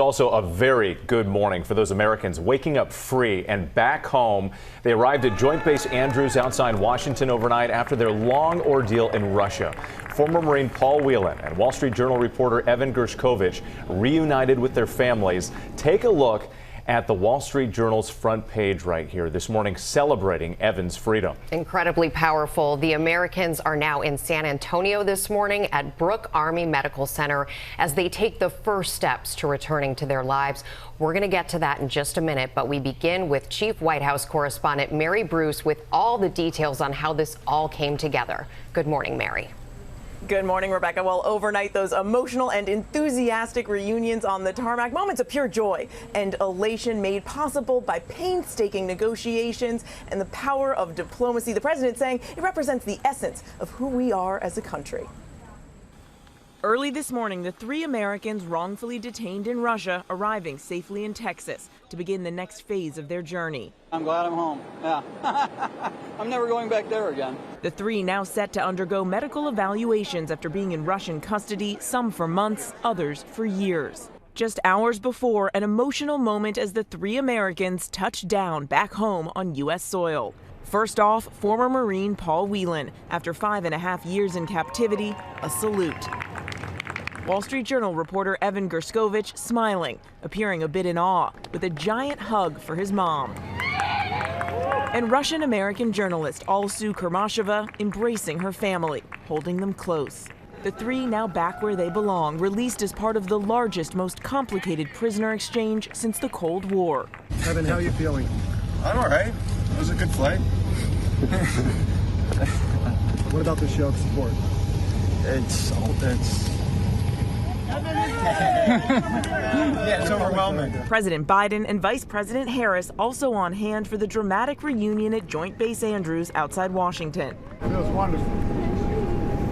Also a very good morning for those Americans waking up free and back home. They arrived at Joint Base Andrews outside Washington overnight after their long ordeal in Russia. Former Marine Paul Whelan and Wall Street Journal reporter Evan Gershkovich reunited with their families. Take a look at the Wall Street Journal's front page right here this morning, celebrating Evan's freedom. Incredibly powerful. The Americans are now in San Antonio this morning at Brooke Army Medical Center as they take the first steps to returning to their lives. We're going to get to that in just a minute, but we begin with Chief White House Correspondent Mary Bruce with all the details on how this all came together. Good morning, Mary. Good morning, Rebecca. Well, overnight, those emotional and enthusiastic reunions on the tarmac, moments of pure joy and elation made possible by painstaking negotiations and the power of diplomacy. The president saying it represents the essence of who we are as a country. Early this morning, the three Americans wrongfully detained in Russia arriving safely in Texas to begin the next phase of their journey. I'm glad I'm home. Yeah. I'm never going back there again. The three now set to undergo medical evaluations after being in Russian custody, some for months, others for years. Just hours before, an emotional moment as the three Americans touched down back home on U.S. soil. First off, former Marine Paul Whelan. After 5.5 years in captivity, a salute. Wall Street Journal reporter Evan Gershkovich smiling, appearing a bit in awe, with a giant hug for his mom. And Russian-American journalist Alsu Kurmasheva embracing her family, holding them close. The three now back where they belong, released as part of the largest, most complicated prisoner exchange since the Cold War. Evan, how are you feeling? I'm all right. It was a good flight. What about the show of support? It's yeah, it's overwhelming. President Biden and Vice President Harris also on hand for the dramatic reunion at Joint Base Andrews outside Washington. It feels wonderful.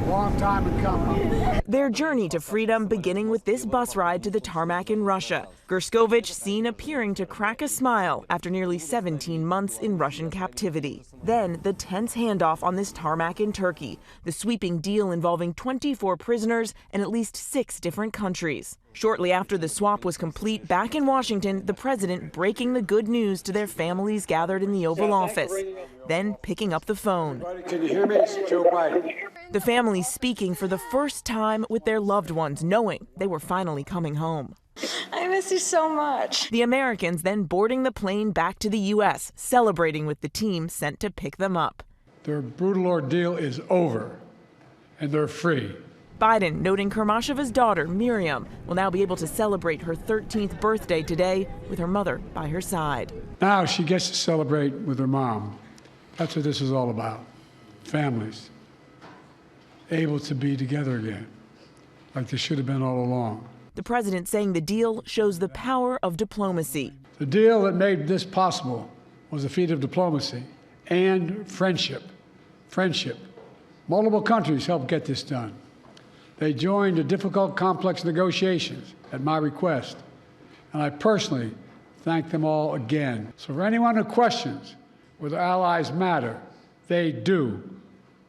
Long time in coming. Their journey to freedom beginning with this bus ride to the tarmac in Russia. Gershkovich seen appearing to crack a smile after nearly 17 months in Russian captivity. Then the tense handoff on this tarmac in Turkey, the sweeping deal involving 24 prisoners and at least 6 different countries. Shortly after the swap was complete back in Washington, the president breaking the good news to their families gathered in the Oval Office, then picking up the phone. Can you hear me? It's Joe Biden. The families speaking for the first time with their loved ones, knowing they were finally coming home. I miss you so much. The Americans then boarding the plane back to the U.S., celebrating with the team sent to pick them up. Their brutal ordeal is over, and they're free. Biden noting Kurmasheva's daughter, Miriam, will now be able to celebrate her 13th birthday today with her mother by her side. Now she gets to celebrate with her mom. That's what this is all about. Families able to be together again, like they should have been all along. The president saying the deal shows the power of diplomacy. The deal that made this possible was a feat of diplomacy and friendship. Friendship. Multiple countries helped get this done. They joined the difficult, complex negotiations at my request, and I personally thank them all again. So for anyone who questions whether allies matter, they do.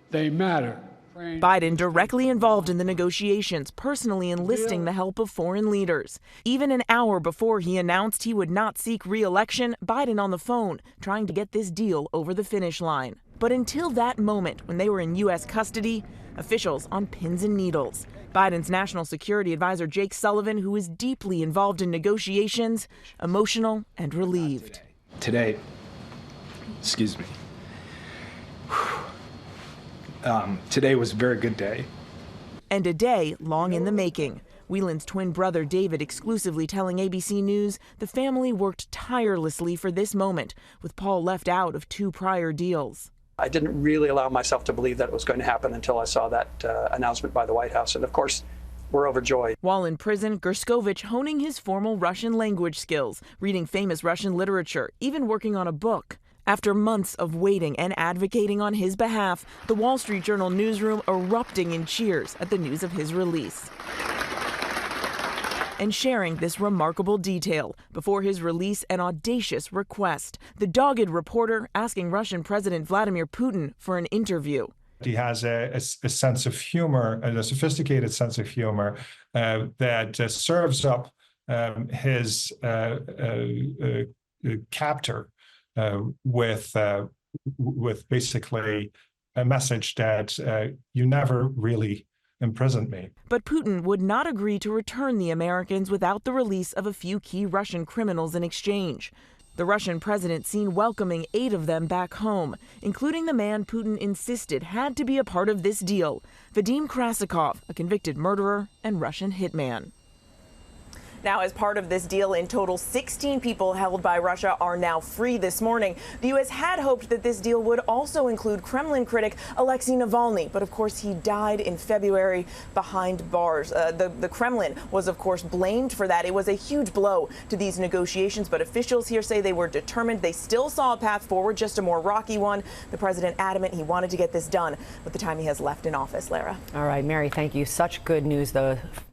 They matter. Biden directly involved in the negotiations, personally enlisting the help of foreign leaders. Even an hour before he announced he would not seek re-election, Biden on the phone, trying to get this deal over the finish line. But until that moment, when they were in U.S. custody, officials on pins and needles. Biden's national security advisor Jake Sullivan, who is deeply involved in negotiations, emotional and relieved. Today, excuse me. Today was a very good day. And a day long in the making. Whelan's twin brother David exclusively telling ABC News the family worked tirelessly for this moment, with Paul left out of 2 prior deals. I didn't really allow myself to believe that it was going to happen until I saw that announcement by the White House. And of course, we're overjoyed. While in prison, Gershkovich honing his formal Russian language skills, reading famous Russian literature, even working on a book. After months of waiting and advocating on his behalf, the Wall Street Journal newsroom erupting in cheers at the news of his release. And sharing this remarkable detail before his release, an audacious request. The dogged reporter asking Russian President Vladimir Putin for an interview. He has a sense of humor, a sophisticated sense of humor that serves up his captor with basically a message that you never really imprisoned me. But Putin would not agree to return the Americans without the release of a few key Russian criminals in exchange. The Russian president seen welcoming 8 of them back home, including the man Putin insisted had to be a part of this deal, Vadim Krasikov, a convicted murderer and Russian hitman. Now, as part of this deal, in total, 16 people held by Russia are now free this morning. The U.S. had hoped that this deal would also include Kremlin critic Alexei Navalny, but of course he died in February behind bars. The Kremlin was, of course, blamed for that. It was a huge blow to these negotiations, but officials here say they were determined. They still saw a path forward, just a more rocky one. The president adamant he wanted to get this done with the time he has left in office. Lara. All right, Mary, thank you. Such good news, though.